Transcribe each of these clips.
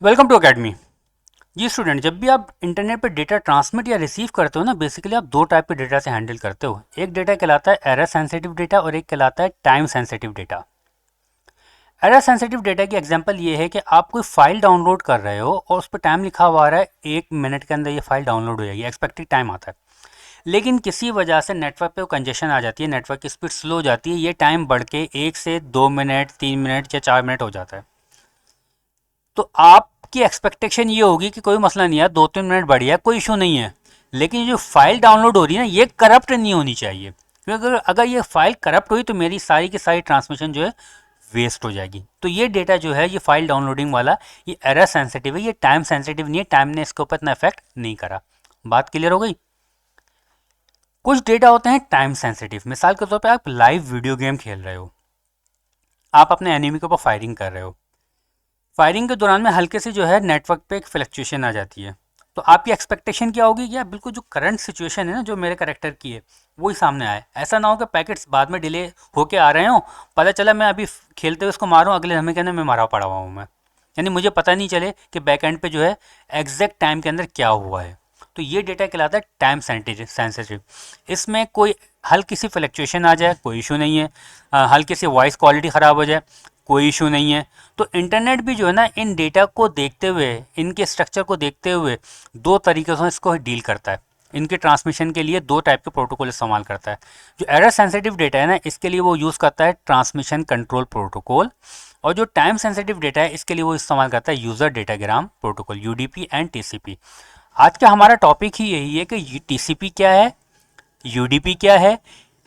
Welcome to academy. जी student, जब भी आप इंटरनेट पे डेटा ट्रांसमिट या रिसीव करते हो ना, बेसिकली आप दो टाइप के डेटा से हैंडल करते हो। एक डेटा कहलाता है एरर सेंसिटिव डेटा और एक कहलाता है time sensitive data. Error sensitive data की एग्जांपल ये है कि आप कोई फाइल डाउनलोड कर रहे हो और उस पर टाइम लिखा हुआ आ रहा है 1 मिनट के अंदर ये फाइल डाउनलोड हो जाएगी, एक्सपेक्टेड टाइम आता है। लेकिन किसी वजह से नेटवर्क पे कंजेशन आ जाती है, नेटवर्क की स्पीड स्लो हो जाती है, ये टाइम बढ़ के 1 से 2 मिनट, 3 मिनट या 4 मिनट हो जाता है। तो आपकी एक्सपेक्टेशन ये होगी कि कोई मसला नहीं है, 2-3 मिनट बढ़िया, कोई इशू नहीं है। लेकिन जो फाइल डाउनलोड हो रही है ना, ये करप्ट नहीं होनी चाहिए, क्योंकि अगर ये फाइल करप्ट हुई तो मेरी सारी की सारी ट्रांसमिशन जो है वेस्ट हो जाएगी। तो ये डेटा जो है, ये फाइल डाउनलोडिंग वाला, ये एरर सेंसिटिव है, ये टाइम सेंसिटिव नहीं है, टाइम ने इसके ऊपर इतना इफेक्ट नहीं करा। बात क्लियर हो गई। कुछ डेटा होते हैं टाइम सेंसिटिव। मिसाल के तौर पे आप लाइव वीडियो गेम खेल रहे हो, आप अपने एनिमी के ऊपर फायरिंग कर रहे हो। फायरिंग के दौरान में हल्के से जो है नेटवर्क पे एक फ्लक्चुएशन आ जाती है। तो आपकी एक्सपेक्टेशन क्या होगी कि यार बिल्कुल जो करंट सिचुएशन है ना, जो मेरे करेक्टर की है, वही सामने आए। ऐसा ना हो कि पैकेट्स बाद में डिले होके आ रहे हो, पता चला मैं अभी खेलते हुए उसको मारूं, अगले समय के अंदर मैं मारा पड़ा हुआ हूँ मैं, यानी मुझे पता नहीं चले कि बैक एंड पे जो है एग्जैक्ट टाइम के अंदर क्या हुआ है। तो ये डेटा कहलाता है टाइम सेंसिटिव। इसमें कोई हल्की सी फ्लक्चुएशन आ जाए, कोई इशू नहीं है। हल्की सी वॉइस क्वालिटी ख़राब हो जाए, कोई इशू नहीं है। तो इंटरनेट भी जो है ना, इन डेटा को देखते हुए, इनके स्ट्रक्चर को देखते हुए दो तरीके से इसको डील करता है। इनके ट्रांसमिशन के लिए दो टाइप के प्रोटोकॉल इस्तेमाल करता है। जो एरर सेंसिटिव डेटा है ना, इसके लिए वो यूज़ करता है ट्रांसमिशन कंट्रोल प्रोटोकॉल, और जो टाइम सेंसिटिव डेटा है इसके लिए वो इस्तेमाल करता है user datagram protocol, UDP and TCP. आज का हमारा टॉपिक ही यही है कि टीसीपी क्या है, यूडीपी क्या है,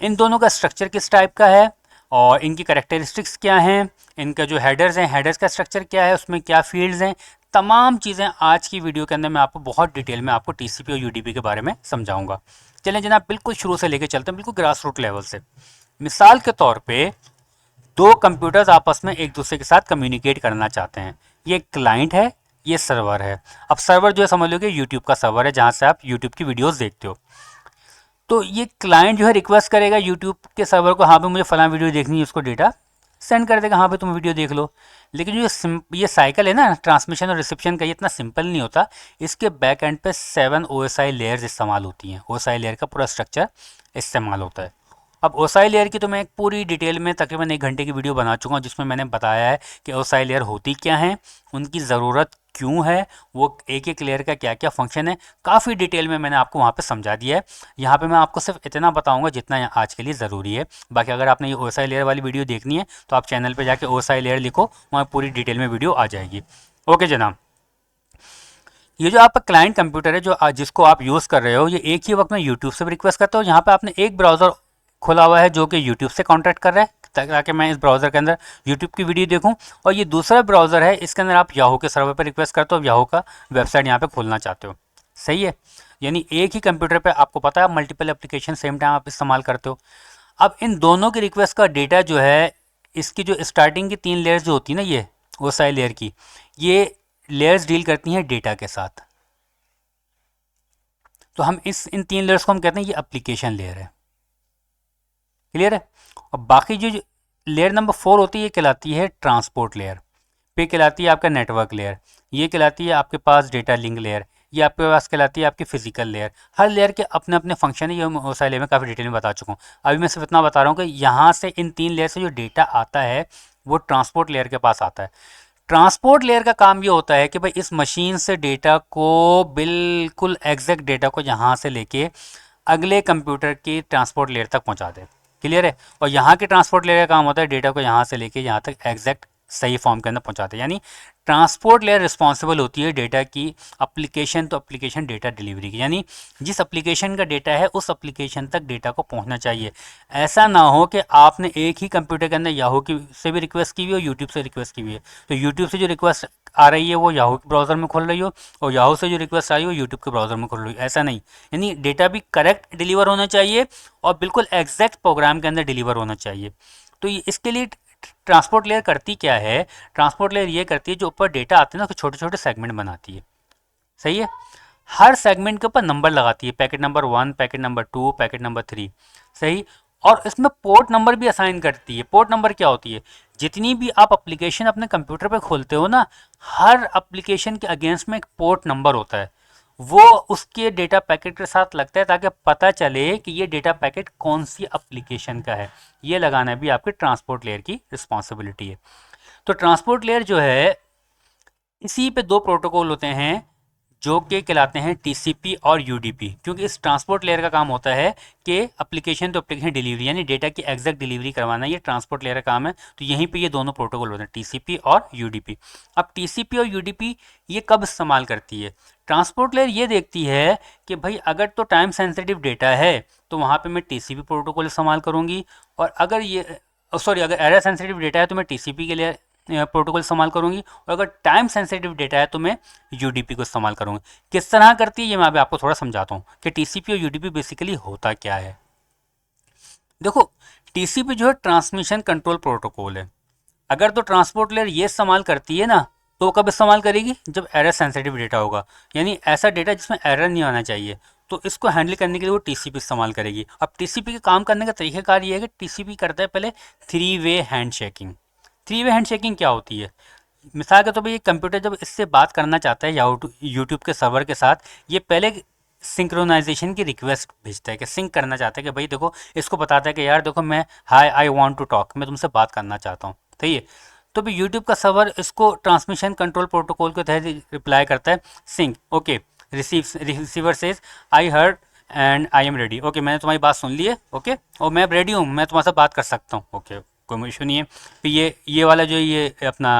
इन दोनों का स्ट्रक्चर किस टाइप का है, और इनकी करेक्टरिस्टिक्स क्या हैं, इनका जो हेडर्स हैं, हेडर्स का स्ट्रक्चर क्या है, उसमें क्या फील्ड्स हैं। तमाम चीज़ें आज की वीडियो के अंदर मैं आपको बहुत डिटेल में आपको टीसीपी और यूडीपी के बारे में समझाऊंगा। चलें जनाब, बिल्कुल शुरू से लेके चलते हैं, बिल्कुल ग्रास रूट लेवल से। मिसाल के तौर पे दो कंप्यूटर्स आपस में एक दूसरे के साथ कम्युनिकेट करना चाहते हैं। ये क्लाइंट है, ये सर्वर है। अब सर्वर जो है समझ लो कि यूट्यूब का सर्वर है, जहाँ से आप यूट्यूब की वीडियोस देखते हो। तो ये क्लाइंट जो है रिक्वेस्ट करेगा यूट्यूब के सर्वर को, हाँ भाई मुझे फलां वीडियो देखनी है, उसको डेटा सेंड कर देगा, हाँ भाई तुम वीडियो देख लो। लेकिन जो ये साइकिल है ना ट्रांसमिशन और रिसेप्शन का, ये इतना सिंपल नहीं होता। इसके बैक एंड पे 7 OSI लेयर्स इस्तेमाल होती हैं। OSI लेयर का पूरा स्ट्रक्चर इस्तेमाल होता है। अब OSI लेयर की तो मैं एक पूरी डिटेल में तकरीबन 1 घंटे की वीडियो बना चुका हूँ, जिसमें मैंने बताया है कि OSI लेयर होती क्या है, उनकी ज़रूरत क्यों है, वो एक एक लेयर का क्या क्या फंक्शन है, काफ़ी डिटेल में मैंने आपको वहाँ पे समझा दिया है। यहाँ पे मैं आपको सिर्फ इतना बताऊँगा जितना आज के लिए ज़रूरी है। बाकी अगर आपने ये OSI लेयर वाली वीडियो देखनी है तो आप चैनल पे जाके OSI लेयर लिखो, वहाँ पूरी डिटेल में वीडियो आ जाएगी। ओके जनाब, ये जो आपका क्लाइंट कंप्यूटर है, जो जिसको आप यूज़ कर रहे हो, ये एक ही वक्त में यूट्यूब से भी रिक्वेस्ट करते हो। यहाँ पे आपने एक ब्राउज़र खुला हुआ है जो कि यूट्यूब से कॉन्टैक्ट कर रहा है, ताकि मैं इस ब्राउज़र के अंदर यूट्यूब की वीडियो देखूँ। और ये दूसरा ब्राउज़र है, इसके अंदर आप याहू के सर्वर पर रिक्वेस्ट करते हो, याहू का वेबसाइट यहाँ पर खोलना चाहते हो। सही है, यानी एक ही कंप्यूटर पर आपको पता है मल्टीपल एप्लीकेशन सेम टाइम आप इस्तेमाल करते हो। अब इन दोनों की रिक्वेस्ट का डेटा जो है, इसकी जो स्टार्टिंग की 3 लेयर्स जो होती है ना, ये OSI लेयर की, ये लेयर्स डील करती हैं डेटा के साथ। तो हम इन 3 लेयर्स को हम कहते हैं ये एप्लीकेशन लेयर है। क्लियर है। और बाकी जो लेयर नंबर 4 होती है, ये कहलाती है ट्रांसपोर्ट लेयर। पे कहलाती है आपका नेटवर्क लेयर। ये कहलाती है आपके पास डेटा लिंक लेयर। ये आपके पास कहलाती है आपकी फिजिकल लेयर। हर लेयर के अपने अपने फंक्शन है, ये मैं OSI लेयर में काफ़ी डिटेल में बता चुका हूँ। अभी मैं सिर्फ इतना बता रहा हूँ कि यहाँ से इन 3 लेयर से जो डेटा आता है वो ट्रांसपोर्ट लेयर के पास आता है। ट्रांसपोर्ट लेयर का काम ये होता है कि भाई इस मशीन से डेटा को, बिल्कुल एग्जैक्ट डेटा को यहाँ से लेके अगले कंप्यूटर की ट्रांसपोर्ट लेयर तक पहुँचा दे। क्लियर है। और यहाँ की ट्रांसपोर्ट लेयर का काम होता है डेटा को यहाँ से लेके यहाँ तक एग्जैक्ट सही फॉर्म के अंदर पहुँचाते हैं। यानी ट्रांसपोर्ट लेयर रिस्पॉन्सिबल होती है डेटा की एप्लीकेशन तो एप्लीकेशन डेटा डिलीवरी की, यानी जिस एप्लीकेशन का डेटा है उस एप्लीकेशन तक डेटा को पहुंचना चाहिए। ऐसा ना हो कि आपने एक ही कंप्यूटर के अंदर याहू की से भी रिक्वेस्ट की हुई हो, यूट्यूब से रिक्वेस्ट की हुई है, तो यूट्यूब से जो रिक्वेस्ट आ रही है वो याहू के ब्राउज़र में खोल रही हो, और याहू से जो रिक्वेस्ट आई हो यूट्यूब के ब्राउज़र में खोल रही हो। ऐसा नहीं, यानी डेटा भी करेक्ट डिलीवर होना चाहिए और बिल्कुल एग्जैक्ट प्रोग्राम के अंदर डिलीवर होना चाहिए। तो इसके लिए ट्रांसपोर्ट लेयर करती क्या है, ट्रांसपोर्ट लेयर ये करती है, जो ऊपर डेटा आते हैं ना, उसके छोटे छोटे सेगमेंट बनाती है। सही है। हर सेगमेंट के ऊपर नंबर लगाती है, packet number 1, packet number 2, packet number 3। सही। और इसमें पोर्ट नंबर भी असाइन करती है। पोर्ट नंबर क्या होती है, जितनी भी आप एप्लीकेशन अपने कंप्यूटर पे खोलते हो ना, हर एप्लीकेशन के अगेंस्ट में एक पोर्ट नंबर होता है, वो उसके डेटा पैकेट के साथ लगता है ताकि पता चले कि ये डेटा पैकेट कौन सी एप्लीकेशन का है। ये लगाना भी आपके ट्रांसपोर्ट लेयर की रिस्पॉन्सिबिलिटी है। तो ट्रांसपोर्ट लेयर जो है, इसी पे दो प्रोटोकॉल होते हैं जो कि कहलाते हैं टीसीपी और यूडीपी, क्योंकि इस ट्रांसपोर्ट लेयर का काम होता है कि एप्लीकेशन तो एप्लीकेशन डिलीवरी यानी डेटा की एग्जैक्ट डिलीवरी करवाना, ये ट्रांसपोर्ट लेयर का काम है। तो यहीं पे ये दोनों प्रोटोकॉल होते हैं, टीसीपी और यूडीपी। अब टीसीपी और यूडीपी ये कब इस्तेमाल करती है? ट्रांसपोर्ट लेयर ये देखती है कि भाई अगर तो टाइम सेंसिटिव डेटा है तो वहाँ पर मैं टीसीपी प्रोटोकॉल इस्तेमाल करूँगी, और अगर ये सॉरी अगर एरर सेंसिटिव डेटा है तो मैं टीसीपी के लिए प्रोटोकॉल इस्तेमाल करूंगी, और अगर टाइम सेंसिटिव डेटा है तो मैं यूडीपी को इस्तेमाल करूंगी। किस तरह करती है ये मैं अभी आपको थोड़ा समझाता हूँ कि टीसीपी और यूडीपी बेसिकली होता क्या है। देखो, टीसीपी जो है ट्रांसमिशन कंट्रोल प्रोटोकॉल है। अगर तो ट्रांसपोर्ट लेयर ये इस्तेमाल करती है ना, तो कब इस्तेमाल करेगी? जब एरर सेंसिटिव डेटा होगा, यानी ऐसा डेटा जिसमें एरर नहीं आना चाहिए, तो इसको हैंडल करने के लिए वो टीसीपी इस्तेमाल करेगी। अब टीसीपी के काम करने का तरीकाकार ये है कि टीसीपी करता है पहले 3 way hand shaking. 3 way hand shaking क्या होती है? मिसाल के तौर पर ये कंप्यूटर जब इससे बात करना चाहता है या यूट्यूब के सर्वर के साथ, ये पहले सिंक्रोनाइजेशन की रिक्वेस्ट भेजता है कि सिंक करना चाहता है कि भाई देखो, इसको बताता है कि यार देखो मैं हाय आई वांट टू टॉक, मैं तुमसे बात करना चाहता हूँ, सही है। तो भी यूट्यूब का सर्वर इसको ट्रांसमिशन कंट्रोल प्रोटोकॉल के तहत रिप्लाई करता है, sync okay, receiver says I heard and I am ready, okay मैंने तुम्हारी बात सुन ली है, ओके और मैं रेडी हूँ, मैं तुम्हारे साथ बात कर सकता हूँ, ओके कोई इशू नहीं है। फिर ये वाला जो ये अपना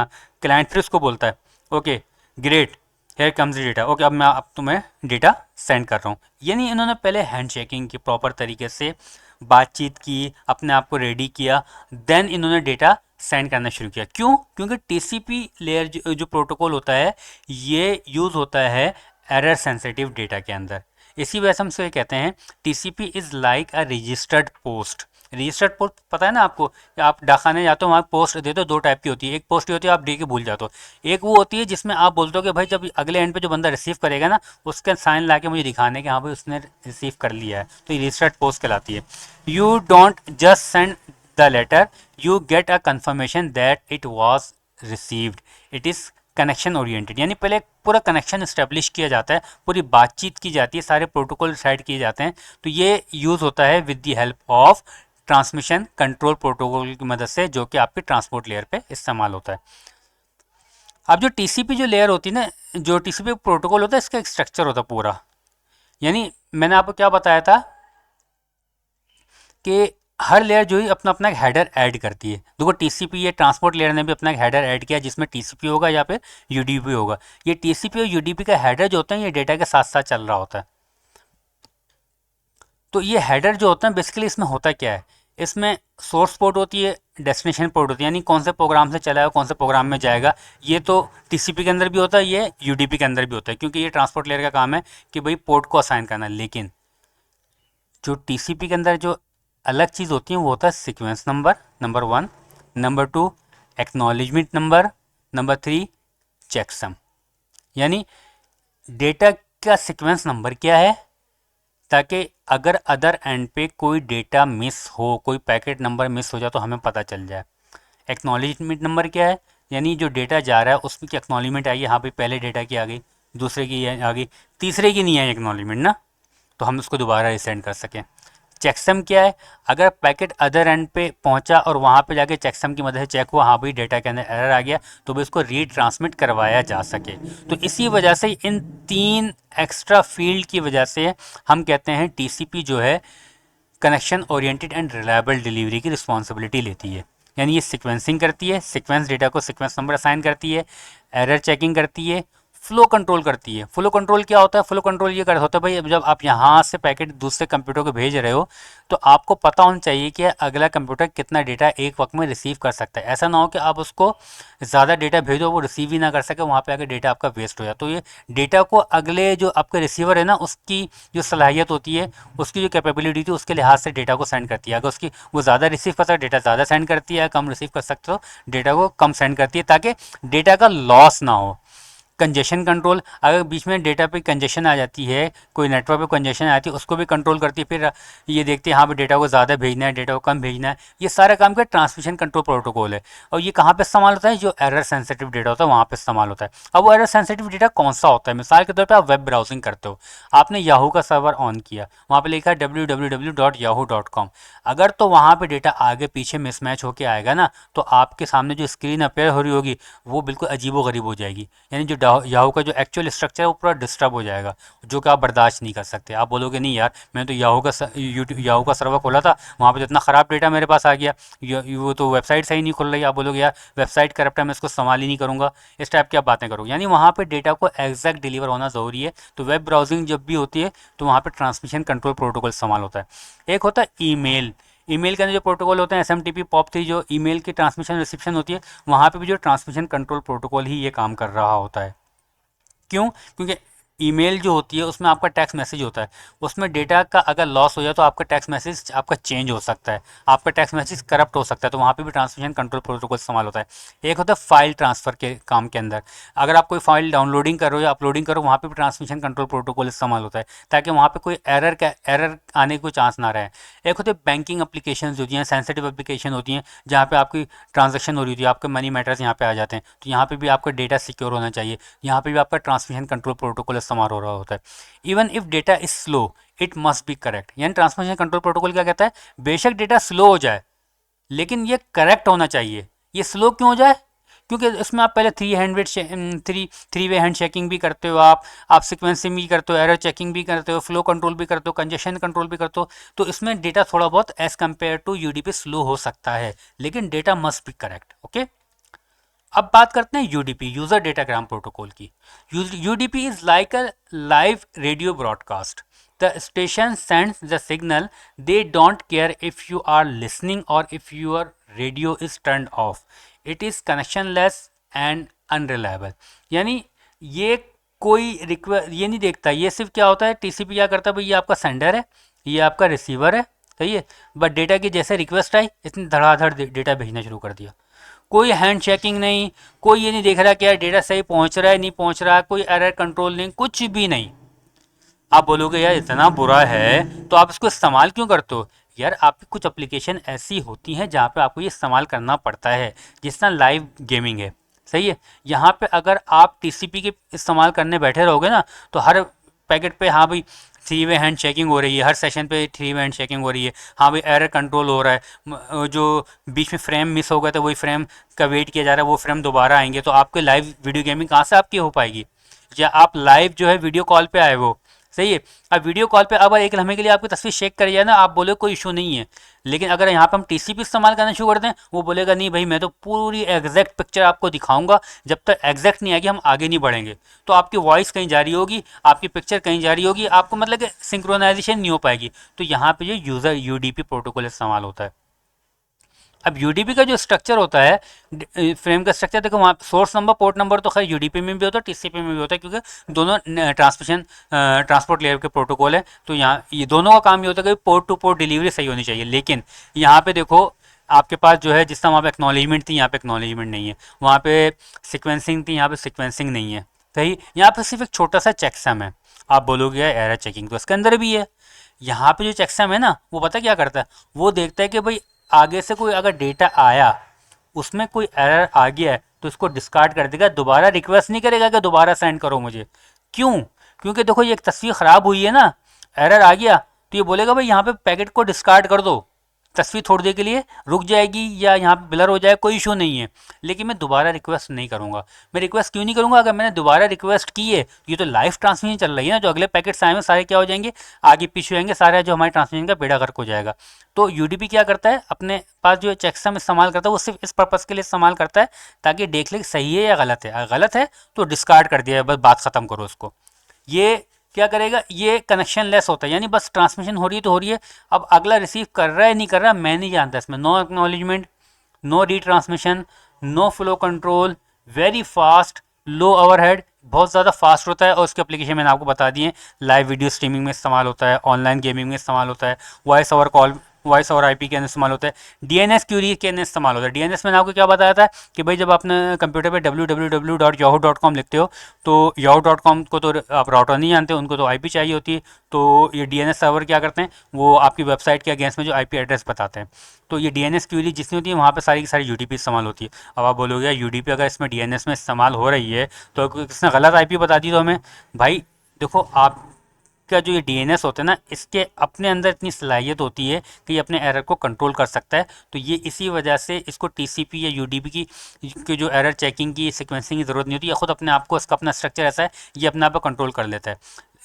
क्लाइंट फिर उसको बोलता है okay great here comes data, okay अब तुम्हें डेटा सेंड कर रहा हूँ। यानी इन्होंने पहले हैंड शेकिंग की, प्रॉपर तरीके से बातचीत की, अपने आप को रेडी किया, देन इन्होंने डेटा सेंड करना शुरू किया। क्यों? क्योंकि टीसीपी लेयर जो प्रोटोकॉल होता है ये यूज़ होता है एरर सेंसिटिव डेटा के अंदर। इसी वजह से हम इसे कहते हैं TCP is like a registered post. Registered post पता है ना आपको, आप डाकखाने जाते हो वहाँ पोस्ट देते हो, दो टाइप की होती है। एक पोस्ट होती है आप दे के भूल जाते हो, एक वो होती है जिसमें आप बोलते हो कि भाई जब अगले एंड पे जो बंदा रिसीव करेगा ना, उसके साइन ला के मुझे दिखाने कि हाँ भाई उसने रिसीव कर लिया है, तो ये रजिस्टर्ड पोस्ट कहलाती है। You don't just send the letter, you get a confirmation that it was received, it is connection oriented. यानी पहले पूरा कनेक्शन इस्टेब्लिश किया जाता है, पूरी बातचीत की जाती है, सारे प्रोटोकॉल सेट किए जाते हैं। तो ये यूज़ होता है with the help of transmission control protocol की मदद से, जो कि आपके ट्रांसपोर्ट लेयर पे इस्तेमाल होता है। अब जो टीसीपी जो लेयर होती है ना, जो टीसीपी प्रोटोकॉल होता है, इसका एक स्ट्रक्चर होता है पूरा। यानी मैंने आपको क्या बताया था कि हर लेयर जो है अपना अपना एक हेडर ऐड करती है। देखो टीसीपी ये ट्रांसपोर्ट लेयर ने भी अपना एक हेडर ऐड किया जिसमें टीसीपी होगा या फिर यूडीपी होगा। ये टीसीपी और यूडीपी का हेडर जो होता है ये डेटा के साथ साथ चल रहा होता है। तो ये हेडर जो होता है बेसिकली इसमें होता क्या है, इसमें सोर्स पोर्ट होती है, डेस्टिनेशन पोर्ट होती है, यानी कौन से प्रोग्राम से चला है कौन से प्रोग्राम में जाएगा। ये तो टीसीपी के अंदर भी होता है, ये यूडीपी के अंदर भी होता है, क्योंकि ये ट्रांसपोर्ट लेयर का काम है कि भाई पोर्ट को असाइन करना। लेकिन जो टीसीपी के अंदर जो अलग चीज़ होती है वो होता है sequence number, number 1, number 2 acknowledgement number, number 3 checksum. यानी डेटा का सीक्वेंस नंबर क्या है, ताकि अगर अदर एंड पे कोई डेटा मिस हो, कोई पैकेट नंबर मिस हो जाए तो हमें पता चल जाए। एक्नॉलेजमेंट नंबर क्या है, यानी जो डेटा जा रहा है उसमें की एक्नॉलेजमेंट आई है, हाँ भाई पहले डेटा की आ गई, दूसरे की आ गई, तीसरे की नहीं आई एक्नॉलेजमेंट ना, तो हम उसको दोबारा रिसेंड कर सकें। चेकसम क्या है, अगर पैकेट अदर एंड पे पहुंचा और वहाँ पे जाके चेकसम की मदद से चेक हुआ हाँ भाई डेटा के अंदर एरर आ गया, तो भी उसको रीड ट्रांसमिट करवाया जा सके। तो इसी वजह से इन 3 एक्स्ट्रा फील्ड की वजह से हम कहते हैं टीसीपी जो है connection oriented and reliable delivery की रिस्पॉन्सिबिलिटी लेती है। यानी ये सीक्वेंसिंग करती है, सीक्वेंस डेटा को सीक्वेंस नंबर असाइन करती है, एरर चेकिंग करती है, फ्लो कंट्रोल करती है। फ्लो कंट्रोल क्या होता है? फ्लो कंट्रोल ये कर होता है भाई जब आप यहाँ से पैकेट दूसरे कंप्यूटर को भेज रहे हो तो आपको पता होना चाहिए कि अगला कंप्यूटर कितना डेटा एक वक्त में रिसीव कर सकता है। ऐसा ना हो कि आप उसको ज़्यादा डेटा भेजो वो रिसीव ही ना कर सके, वहाँ पे आकर डेटा आपका वेस्ट हो जाए। तो ये डेटा को अगले जो आपका रिसीवर है ना उसकी जो सलाहियत होती है, उसकी जो कैपेबिलिटी होती है उसके लिहाज से डेटा को सेंड करती है। अगर उसकी वो ज़्यादा रिसीव कर सकता है डेटा ज़्यादा सेंड करती है, कम रिसीव कर सकते हो डेटा को कम सेंड करती है, ताकि डेटा का लॉस ना हो। कंजेशन कंट्रोल, अगर बीच में डेटा पे कंजेशन आ जाती है, कोई नेटवर्क पे कंजेशन आती है, उसको भी कंट्रोल करती है। फिर ये देखते हैं यहाँ पे डेटा को ज़्यादा भेजना है, डेटा को कम भेजना है। ये सारा काम का ट्रांसमिशन कंट्रोल प्रोटोकॉल है। और ये कहाँ पे इस्तेमाल होता है? जो एरर सेंसिटिव डेटा होता है वहाँ पे इस्तेमाल होता है। अब वो एरर सेंसिटिव डेटा कौन सा होता है? मिसाल के तौर पर आप वेब ब्राउजिंग करते हो, आपने याहू का सर्वर ऑन किया, वहाँ पे लिखा है www.yahoo.com। अगर तो वहाँ पे डेटा आगे पीछे मिसमैच होके आएगा ना, तो आपके सामने जो स्क्रीन अपेयर हो रही होगी वो बिल्कुल अजीबोगरीब हो जाएगी। यानी जो याहू का जो एक्चुअल स्ट्रक्चर है वो पूरा डिस्टर्ब हो जाएगा, जो कि आप बर्दाश्त नहीं कर सकते। आप बोलोगे नहीं यार, मैंने तो याहू का सर्वर खोला था, वहाँ पे तो इतना ख़राब डेटा मेरे पास आ गया, वो तो वेबसाइट सही नहीं खुल रही। आप बोलोगे यार वेबसाइट करप्ट है, मैं इसको संभाल ही नहीं करूँगा। इस टाइप की आप बातें करोगे। यानी वहाँ पर डेटा को एग्जैक्ट डिलीवर होना ज़रूरी है। तो वेब ब्राउजिंग जब भी होती है तो वहाँ पर ट्रांसमिशन कंट्रोल प्रोटोकॉल इस्तेमाल होता है। एक होता है ईमेल। ईमेल के अंदर जो प्रोटोकॉल होते हैं एसएमटीपी पॉप3, जो ईमेल की ट्रांसमिशन रिसेप्शन होती है, वहाँ पे भी जो ट्रांसमिशन कंट्रोल प्रोटोकॉल ही ये काम कर रहा होता है। क्यों? क्योंकि ईमेल जो होती है उसमें आपका टेक्स्ट मैसेज होता है, उसमें डेटा का अगर लॉस हो जाए तो आपका टेक्स्ट मैसेज आपका चेंज हो सकता है, आपका टेक्स्ट मैसेज करप्ट हो सकता है। तो वहाँ पे भी ट्रांसमिशन कंट्रोल प्रोटोकॉल इस्तेमाल होता है। एक होता है फाइल ट्रांसफ़र के काम के अंदर, अगर आप कोई फाइल डाउनलोडिंग करो या अपलोडिंग करो, वहाँ पे भी ट्रांसमिशन कंट्रोल प्रोटोकॉल इस्तेमाल होता है, ताकि वहाँ पे कोई एरर आने को चांस ना रहे। एक होते हैं बैंकिंग एप्लीकेशन होती हैं, सेंसिटिव एप्लीकेशन होती हैं, जहाँ पे आपकी ट्रांजेक्शन हो रही होती है, आपके मनी मैटर्स यहाँ पे आ जाते हैं, तो यहाँ पे भी आपका डेटा सिक्योर होना चाहिए। यहाँ पे भी आपका ट्रांसमिशन कंट्रोल प्रोटोकॉल इस्तेमाल हो रहा होता है। Even if data is slow it must be correct. यानी ट्रांसमिशन कंट्रोल प्रोटोकॉल क्या कहता है? बेशक डेटा स्लो हो जाए लेकिन ये करेक्ट होना चाहिए। ये स्लो क्यों हो जाए? क्योंकि इसमें आप पहले थ्री वे हैंड चेकिंग भी करते हो, आप सिक्वेंसिंग भी करते हो, एरर चेकिंग भी करते हो, फ्लो कंट्रोल भी करते हो, कंजेशन कंट्रोल भी करते हो। तो इसमें डेटा थोड़ा बहुत as compared to UDP slow हो सकता है, लेकिन data must be correct. Okay, अब बात करते हैं यूडीपी, यूजर डेटाग्राम प्रोटोकॉल की। UDP is like a live radio broadcast. The station sends the signal, they don't care if you are listening or if your radio is turn off. It is connectionless and unreliable. यानी ये कोई request ये नहीं देखता, ये सिर्फ क्या होता है, टीसीपी क्या करता है भाई, ये आपका सेंडर है, ये आपका रिसीवर है, सही है, बट डेटा की जैसे रिक्वेस्ट आई इसने धड़ाधड़ डेटा भेजना शुरू कर दिया। कोई हैंड चेकिंग नहीं, कोई ये नहीं देख रहा कि यार डेटा सही पहुंच रहा है नहीं पहुंच रहा, कोई एरर कंट्रोल नहीं, कुछ भी नहीं। आप बोलोगे यार इतना बुरा है तो आप इसको इस्तेमाल क्यों करते हो? यार आपकी कुछ एप्लीकेशन ऐसी होती हैं जहाँ पे आपको ये इस्तेमाल करना पड़ता है, जिस तरह लाइव गेमिंग है, सही है। यहाँ पे अगर आप टीसीपी के इस्तेमाल करने बैठे रहोगे ना, तो हर पैकेट पे हाँ भाई थ्री वे हैंड चेकिंग हो रही है, हर सेशन पे थ्री वे हैंड चेकिंग हो रही है, हाँ भाई एरर कंट्रोल हो रहा है, जो बीच में फ्रेम मिस हो गया था वही फ्रेम का वेट किया जा रहा है, वो फ्रेम दोबारा आएंगे, तो आपके लाइव वीडियो गेमिंग कहाँ से आपकी हो पाएगी? या आप लाइव जो है वीडियो कॉल पे आए हो, सही है, अब वीडियो कॉल पे अब एक लम्हे के लिए आपकी तस्वीर शेक कर जाए ना, आप बोले कोई इशू नहीं है। लेकिन अगर यहाँ पे हम टीसीपी इस्तेमाल करना शुरू कर दें, वो बोलेगा नहीं भाई मैं तो पूरी एग्जैक्ट पिक्चर आपको दिखाऊंगा, जब तक एग्जैक्ट नहीं आएगी हम आगे नहीं बढ़ेंगे। तो आपकी वॉइस कहीं जा रही होगी, आपकी पिक्चर कहीं जा रही होगी, आपको मतलब कि सिंक्रोनाइजेशन नहीं हो पाएगी। तो यहाँ पे जो यूज़र यूडीपी प्रोटोकॉल इस्तेमाल होता है। अब यूडीपी का जो स्ट्रक्चर होता है, फ्रेम का स्ट्रक्चर देखो, वहाँ सोर्स नंबर पोर्ट नंबर तो खैर यूडीपी में भी होता है, टीसीपी में भी होता है, क्योंकि दोनों ट्रांसपोर्ट लेयर के प्रोटोकॉल है। तो यहाँ ये दोनों का काम ये होता है कि पोर्ट टू पोर्ट डिलीवरी सही होनी चाहिए। लेकिन यहाँ पे देखो आपके पास जो है, जिस तरह वहाँ पे एक्नॉलेजमेंट थी, यहाँ पे एक्नॉलेजमेंट नहीं है, वहाँ पे सिक्वेंसिंग थी, यहाँ पे सिक्वेंसिंग नहीं है, सही। यहाँ पे सिर्फ एक छोटा सा चेकसम है। आप बोलोगे एरर चेकिंग तो इसके अंदर भी है। यहाँ पे जो चेकसम है ना, वो पता क्या करता है, वो देखता है कि भाई आगे से कोई अगर डेटा आया उसमें कोई एरर आ गया है तो इसको डिस्कार्ड कर देगा, दोबारा रिक्वेस्ट नहीं करेगा कि दोबारा सेंड करो मुझे। क्यों? क्योंकि देखो ये एक तस्वीर ख़राब हुई है ना, एरर आ गया तो ये बोलेगा भाई यहाँ पे पैकेट को डिस्कार्ड कर दो, तस्वीर थोड़ी देर के लिए रुक जाएगी या यहाँ पे ब्लर हो जाए, कोई इशू नहीं है, लेकिन मैं दोबारा रिक्वेस्ट नहीं करूँगा। मैं रिक्वेस्ट क्यों नहीं करूँगा? अगर मैंने दोबारा रिक्वेस्ट की है, ये तो लाइव ट्रांसमिशन चल रही है ना, जो अगले पैकेट्स आए हैं सारे क्या हो जाएंगे, आगे पीछे होंगे, सारे जो हमारे ट्रांसमिशन का बेड़ा गर्क हो जाएगा। तो यूडीपी क्या करता है, अपने पास जो चेकसम इस्तेमाल करता है वो सिर्फ इस पर्पज़ के लिए इस्तेमाल करता है ताकि देख ले सही है या गलत है। अगर गलत है तो डिस्कार्ड कर दिया है, बस बात ख़त्म करो उसको। ये क्या करेगा, ये कनेक्शन लेस होता है, यानी बस ट्रांसमिशन हो रही है तो हो रही है, अब अगला रिसीव कर रहा है नहीं कर रहा मैं नहीं जानता। इसमें no acknowledgement, no retransmission, no flow control, very fast, low overhead, बहुत ज़्यादा फास्ट होता है। और उसके एप्लीकेशन मैंने आपको बता दिए, लाइव वीडियो स्ट्रीमिंग में इस्तेमाल होता है, ऑनलाइन गेमिंग में इस्तेमाल होता है, वॉइस ओवर कॉल वॉइस और आईपी के अंदर इस्तेमाल होता है। डीएनएस क्यूरी के अंदर इस्तेमाल होता है। डीएनएस मैंने आपको क्या बताया था कि भाई जब आपने कंप्यूटर पे www.yahoo.com लिखते हो तो yahoo.com को तो आप राउटर नहीं जानते, उनको तो आईपी चाहिए होती है। तो ये डीएनएस सर्वर क्या करते हैं, वो आपकी वेबसाइट के अगेंस्ट में जो आईपी एड्रेस बताते हैं। तो ये डीएनएस क्यूरी जितनी होती है वहाँ पे सारी की सारी यूडीपी इस्तेमाल होती है। अब आप बोलोगे यूडीपी अगर इसमें डीएनएस में इस्तेमाल हो रही है तो किसने गलत आईपी बता दी तो हमें। भाई देखो, आप का जो ये डीएनएस होता है ना, इसके अपने अंदर इतनी सलाहियत होती है कि ये अपने एरर को कंट्रोल कर सकता है। तो ये इसी वजह से इसको टीसीपी या यूडीपी की जो एरर चेकिंग की सीक्वेंसिंग की ज़रूरत नहीं होती। ये खुद अपने आप को, इसका अपना स्ट्रक्चर ऐसा है, ये अपने आप को कंट्रोल कर लेता है।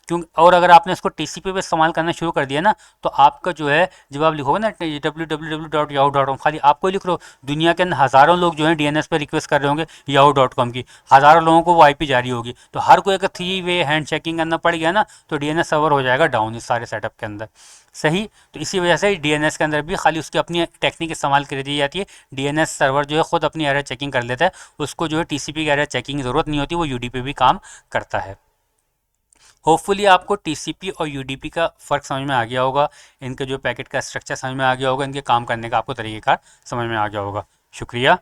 क्यों, और अगर आपने इसको टीसीपी पे इस्तेमाल करना शुरू कर दिया ना, तो आपका जो है, जब आप लिखोगे ना www.yahoo.com, खाली आपको ही लिख लो, दुनिया के अंदर हज़ारों लोग जो है डीएनएस पे रिक्वेस्ट कर रहे होंगे yahoo.com की, हज़ारों लोगों को वो आईपी जारी होगी, तो हर कोई अगर 3 वे हैंड चेकिंग करना पड़ गया ना, तो डीएनएस सर्वर हो जाएगा डाउन इस सारे सेटअप के अंदर। सही। तो इसी वजह से डीएनएस के अंदर भी खाली उसकी अपनी टेक्निक इस्तेमाल कर दी जाती है। डीएनएस सर्वर जो है खुद अपनी एरर चेकिंग कर लेता है, उसको जो है टीसीपी की एरर चेकिंग की ज़रूरत नहीं होती, वो यूडीपी भी काम करता है। होपफुली आपको टीसीपी और यूडीपी का फ़र्क समझ में आ गया होगा, इनके जो पैकेट का स्ट्रक्चर समझ में आ गया होगा, इनके काम करने का आपको तरीक़ेकार समझ में आ गया होगा। शुक्रिया।